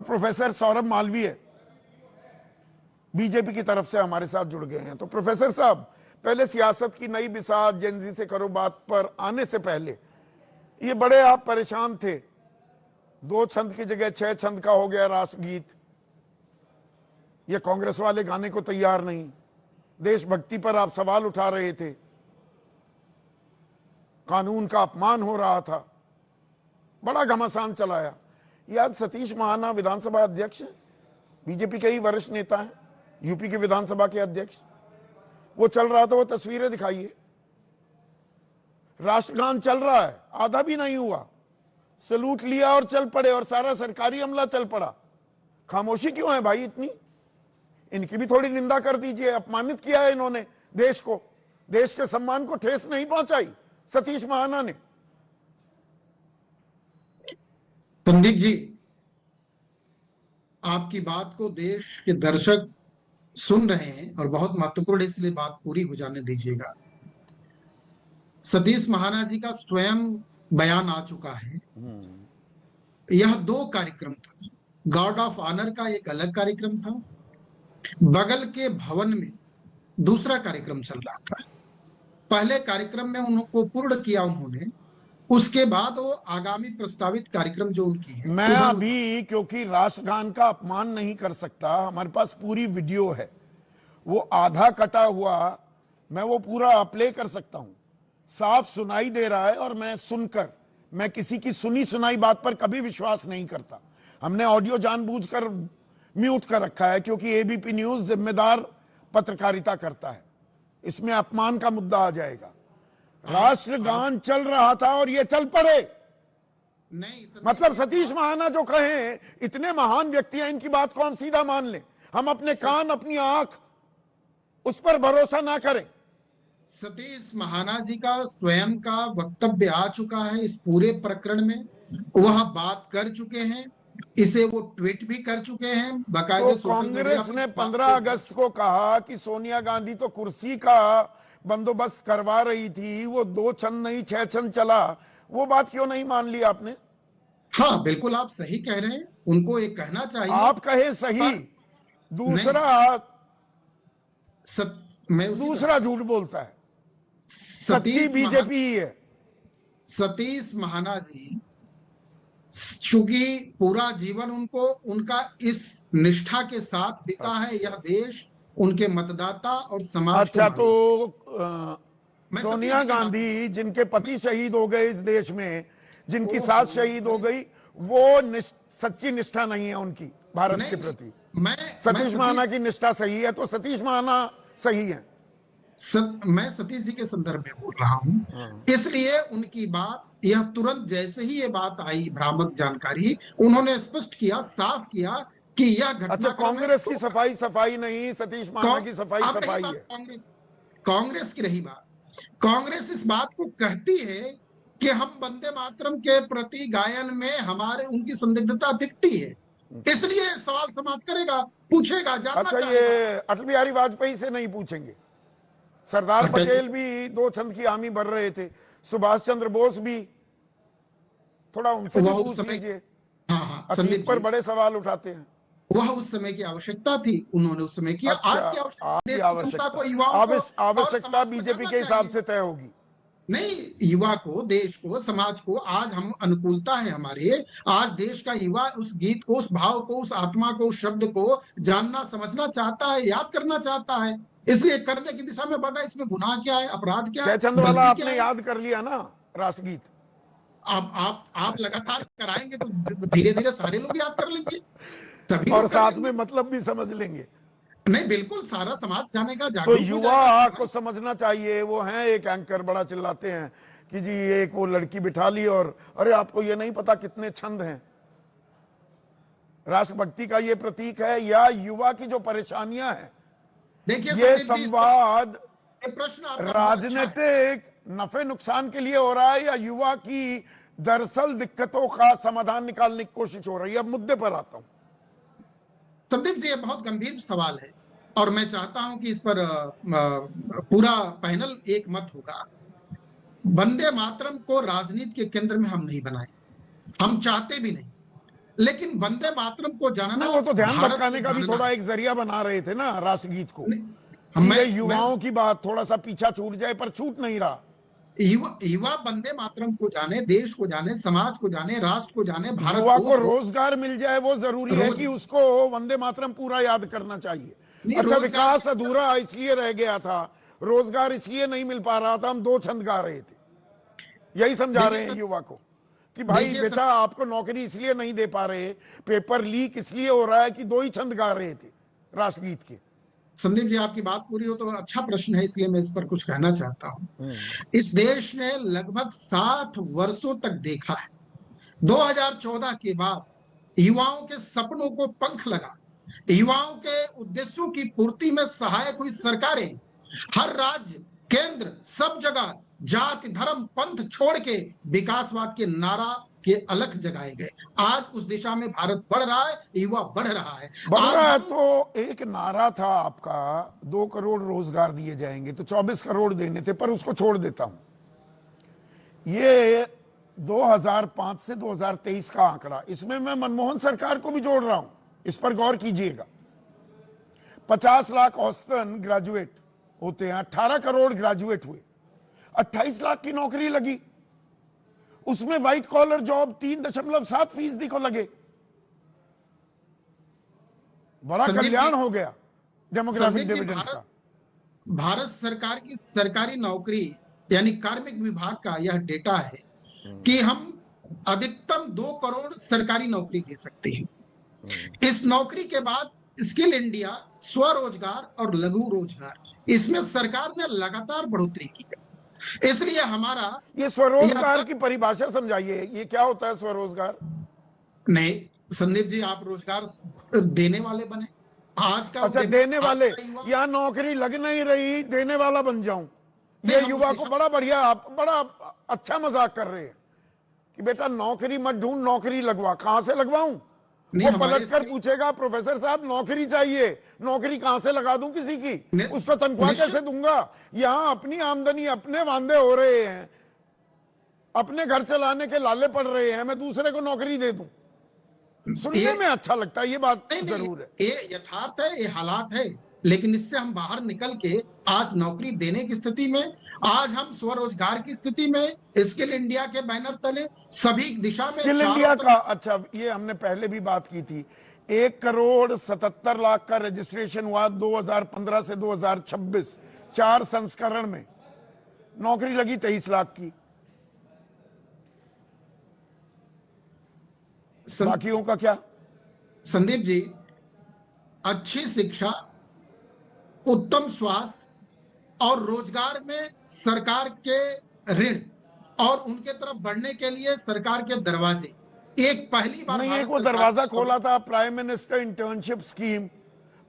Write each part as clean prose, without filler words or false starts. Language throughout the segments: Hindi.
प्रोफेसर सौरभ मालवीय बीजेपी की तरफ से हमारे साथ जुड़ गए हैं। तो प्रोफेसर साहब, पहले सियासत की नई बिसात जेनजी से करो बात पर आने से पहले ये बड़े आप परेशान थे, 2 छंद की जगह 6 छंद का हो गया राष्ट्रगीत। ये कांग्रेस वाले गाने को तैयार नहीं, देशभक्ति पर आप सवाल उठा रहे थे, कानून का अपमान हो रहा था, बड़ा घमासान चलाया। ये आज सतीश महाना विधानसभा अध्यक्ष हैं, बीजेपी के ही वरिष्ठ नेता हैं, यूपी के विधानसभा के अध्यक्ष। वो चल रहा था, वो तस्वीरें दिखाइए, राष्ट्रगान चल रहा है, आधा भी नहीं हुआ, सलूट लिया और चल पड़े, और सारा सरकारी अमला चल पड़ा। खामोशी क्यों है भाई इतनी? इनकी भी थोड़ी निंदा कर दीजिए। अपमानित किया है इन्होंने देश को, देश के सम्मान को ठेस नहीं पहुंचाई सतीश महाना ने। संदीप जी, आपकी बात को देश के दर्शक सुन रहे हैं और बहुत महत्वपूर्ण, इसलिए बात पूरी हो जाने दीजिएगा। सतीश महाना जी का स्वयं बयान आ चुका है। यह 2 कार्यक्रम था, गार्ड ऑफ ऑनर का एक अलग कार्यक्रम था, बगल के भवन में दूसरा कार्यक्रम चल रहा था। पहले कार्यक्रम में उनको पूर्ण किया उन्होंने, उसके बाद वो आगामी प्रस्तावित कार्यक्रम जो उनकी है। मैं अभी, क्योंकि राष्ट्रगान का अपमान नहीं कर सकता, हमारे पास पूरी वीडियो है, वो आधा कटा हुआ मैं वो पूरा प्ले कर सकता हूं, साफ सुनाई दे रहा है। और मैं सुनकर, मैं किसी की सुनी सुनाई बात पर कभी विश्वास नहीं करता। हमने ऑडियो जानबूझकर म्यूट कर रखा है, क्योंकि एबीपी न्यूज जिम्मेदार पत्रकारिता करता है, इसमें अपमान का मुद्दा आ जाएगा। राष्ट्रगान चल रहा था और ये चल पड़े। नहीं, मतलब सतीश महाना जो कहें, इतने महान व्यक्ति हैं, इनकी बात कौन सीधा मान ले? हम अपने कान, अपनी आंख उस पर भरोसा ना करें। सतीश महाना जी का स्वयं का वक्तव्य आ चुका है इस पूरे प्रकरण में। वह बात कर चुके हैं, इसे वो ट्वीट भी कर चुके हैं बाकायदा। तो कांग्रेस ने 15 अगस्त को कहा कि सोनिया गांधी तो कुर्सी का बंदोबस्त करवा रही थी, वो 2 छंद नहीं 6 छंद चला, वो बात क्यों नहीं मान ली आपने? हाँ, बिल्कुल आप सही कह रहे हैं, उनको ये कहना चाहिए। आप कहे सही, दूसरा दूसरा झूठ बोलता है। सच्ची बीजेपी ही है। सतीश महाना जी चूंकि पूरा जीवन उनको उनका इस निष्ठा के साथ बीता है, यह देश, उनके मतदाता और समाज। अच्छा, तो सोनिया गांधी जिनके पति शहीद हो गए इस देश में, जिनकी सास शहीद हो गई, वो सच्ची निष्ठा नहीं है उनकी भारत के प्रति। सतीश महाना की निष्ठा सही है, तो सतीश महाना सही है। मैं सतीश जी के संदर्भ में बोल रहा हूं, इसलिए उनकी बात, यह तुरंत जैसे ही ये बात आई, भ्रामक जानकारी, उन्होंने स्पष्ट किया, साफ किया कि यह घटना। अच्छा, कांग्रेस की सफाई नहीं, सतीश महाना की सफाई है। कांग्रेस की रही बात, कांग्रेस इस बात को कहती है कि हम वंदे मातरम के प्रति गायन में हमारे उनकी संदिग्धता दिखती है, इसलिए सवाल समाज करेगा, पूछेगा, जानना अच्छा, ये अटल बिहारी वाजपेयी से नहीं पूछेंगे? सरदार पटेल भी 2 छंद की हामी भर रहे थे, सुभाष चंद्र बोस भी, थोड़ा उनसे भी पूछ लीजिए। अतीत पर बड़े सवाल उठाते हैं। वह उस समय की आवश्यकता थी, उन्होंने उस समय किया। अच्छा, आज की आवश्यकता बीजेपी के हिसाब से तय होगी। नहीं, युवा को, देश को, समाज को आज हम अनुकूलता है हमारे, आज देश का युवा उस गीत को, उस भाव को, उस आत्मा को, उस शब्द को जानना समझना चाहता है, याद करना चाहता है, इसलिए करने की दिशा में बढ़ रहा है। इसमें गुनाह क्या है, अपराध क्या है? 6 छंद वाला आपने याद कर लिया ना राष्ट्रगीत। आप लगातार कराएंगे तो धीरे धीरे सारे लोग याद कर लेंगे, सभी और साथ में मतलब भी समझ लेंगे। नहीं, बिल्कुल सारा समाज जानेगा, तो युवा को समझना चाहिए। वो हैं एक एंकर, बड़ा चिल्लाते हैं कि जी एक वो लड़की बिठा ली, और अरे आपको ये नहीं पता कितने छंद हैं। राष्ट्रभक्ति का ये प्रतीक है या युवा की जो परेशानियां हैं? देखिए, ये संवाद राजनीतिक नफे नुकसान के लिए हो रहा है या युवा की दरअसल दिक्कतों का समाधान निकालने की कोशिश हो रही है? अब मुद्दे पर आता हूं। संदीप जी, ये बहुत गंभीर सवाल है और मैं चाहता हूं कि इस पर पूरा पैनल एक मत होगा। वंदे मातरम को राजनीति के केंद्र में हम नहीं बनाए, हम चाहते भी नहीं। लेकिन वंदे मातरम को जानना, नहीं, वो तो ध्यान भारत भटकाने को का भी जानना, थोड़ा एक जरिया बना रहे थे ना राष्ट्रगीत को, नहीं, ये युवाओं की बात थोड़ा सा पीछा छूट जाए, पर छूट नहीं रहा। युवा वंदे मातरम को जाने, देश को जाने, समाज को जाने, राष्ट्र को जाने, भारत युवा को को रोजगार मिल जाए, वो जरूरी है रोज कि उसको वंदे मातरम पूरा याद करना चाहिए। नहीं, अच्छा, रोजगार विकास अधूरा इसलिए रह गया था, रोजगार इसलिए नहीं मिल पा रहा था, हम दो छंद गा रहे थे, यही समझा रहे हैं युवा को कि भाई बेटा आपको नौकरी इसलिए नहीं दे पा रहे, पेपर लीक इसलिए हो रहा है कि दो ही छंद गा रहे थे राष्ट्रगीत के। संदीप जी, आपकी बात पूरी हो तो अच्छा प्रश्न है, इसलिए मैं इस पर कुछ कहना चाहता हूं। इस देश ने लगभग 60 वर्षों तक देखा है, 2014 के बाद युवाओं के सपनों को पंख लगा, युवाओं के उद्देश्यों की पूर्ति में सहायक हुई सरकारें हर राज्य, केंद्र, सब जगह जाति, धर्म, पंथ छोड़ के विकासवाद के नारा के अलख जगाए गए। आज उस दिशा में भारत बढ़ रहा है, युवा बढ़ रहा है। बढ़ रहा है तो एक नारा था आपका 2 करोड़ रोजगार दिए जाएंगे, तो 24 करोड़ देने थे, पर उसको छोड़ देता हूं। ये 2005 से 2023 का आंकड़ा, इसमें मैं मनमोहन सरकार को भी जोड़ रहा हूं, इस पर गौर कीजिएगा। 50 लाख औसतन ग्रेजुएट होते हैं, 18 करोड़ ग्रेजुएट हुए, 28 लाख की नौकरी लगी, उसमें व्हाइट कॉलर जॉब 3.7% को लगे। बड़ा कल्याण हो गया डेमोग्राफिक डिविडेंड का। भारत सरकार की सरकारी नौकरी यानी कार्मिक विभाग का यह डेटा है कि हम अधिकतम 2 करोड़ सरकारी नौकरी दे सकते हैं। इस नौकरी के बाद स्किल इंडिया, स्वरोजगार और लघु रोजगार, इसमें सरकार ने लगातार बढ़ोतरी की है। इसलिए हमारा ये स्वरोजगार की परिभाषा समझाइए, ये क्या होता है स्वरोजगार? नहीं संदीप जी, आप रोजगार देने वाले बने आज का। अच्छा, देने वाले, यहाँ नौकरी लग नहीं रही, देने वाला बन जाऊं, ये युवा को बड़ा बढ़िया, बड़ा अच्छा मजाक कर रहे हैं कि बेटा नौकरी मत ढूंढ, नौकरी लगवा। कहां से लगवाऊं? वो पलटकर पूछेगा प्रोफेसर साहब नौकरी चाहिए, नौकरी कहां से लगा दूं किसी की, उसको तनख्वाह कैसे दूंगा? यहां अपनी आमदनी अपने वांदे हो रहे हैं, अपने घर चलाने के लाले पड़ रहे हैं, मैं दूसरे को नौकरी दे दूं। सुनने में अच्छा लगता है, ये बात जरूर है, ये यथार्थ है, ये हालात है, लेकिन इससे हम बाहर निकल के आज नौकरी देने की स्थिति में, आज हम स्वरोजगार की स्थिति में, स्किल इंडिया के बैनर तले सभी दिशा में स्किल इंडिया का। अच्छा, ये हमने पहले भी बात की थी, 1 करोड़ 77 लाख का रजिस्ट्रेशन हुआ 2015 से 2026, 4 संस्करण में नौकरी लगी 23 लाख की। बाकियों का क्या? संदीप जी, अच्छी शिक्षा, उत्तम स्वास्थ्य और रोजगार में सरकार के ऋण और उनके तरफ बढ़ने के लिए सरकार के दरवाजे, एक पहली बार नहीं, एक वो दरवाजा खोला था prime minister internship scheme,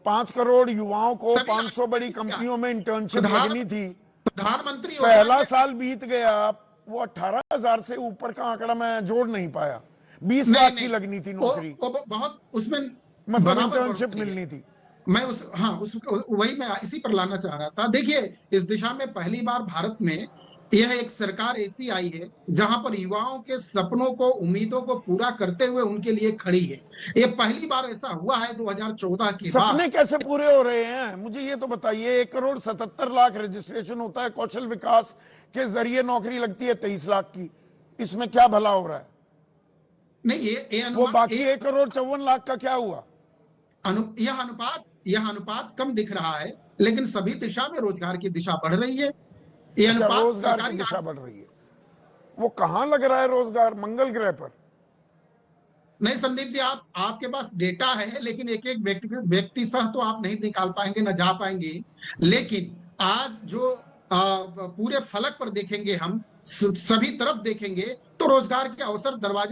5 crore युवाओं को 500 बड़ी कंपनियों में इंटर्नशिप लगनी थी। प्रधानमंत्री पहला साल बीत गया, वो 18,000 से ऊपर का आंकड़ा मैं जोड़ नहीं पाया, 20 लाख की लगनी थी नौकरी, बहुत उसमें मतलब इंटर्नशिप मिलनी थी। मैं वही मैं इसी पर लाना चाह रहा था। देखिए, इस दिशा में पहली बार भारत में यह एक सरकार ऐसी आई है जहां पर युवाओं के सपनों को, उम्मीदों को पूरा करते हुए उनके लिए खड़ी है। ये पहली बार ऐसा हुआ है 2014 के बाद। सपने कैसे पूरे हो रहे हैं मुझे ये तो बताइए। 1 करोड़ 77 लाख रजिस्ट्रेशन होता है, कौशल विकास के जरिए नौकरी लगती है 23 लाख की, इसमें क्या भला हो रहा है? नहीं, ये वो बाकी 1 करोड़ 54 लाख का क्या हुआ? यह अनुपात कम दिख रहा है, लेकिन सभी दिशा में रोजगार की दिशा बढ़ रही है। यह अच्छा, अनुपात रोजगार की दिशा बढ़ रही है। वो कहां लग रहा है रोजगार? मंगल ग्रह पर? नहीं संदीप जी, आपके पास डेटा है, लेकिन एक एक व्यक्ति सह तो आप नहीं निकाल पाएंगे, ना जा पाएंगे। लेकिन आज जो पूरे फलक पर देखेंगे, हम सभी तरफ देखेंगे तो रोजगार के अवसर, दरवाजे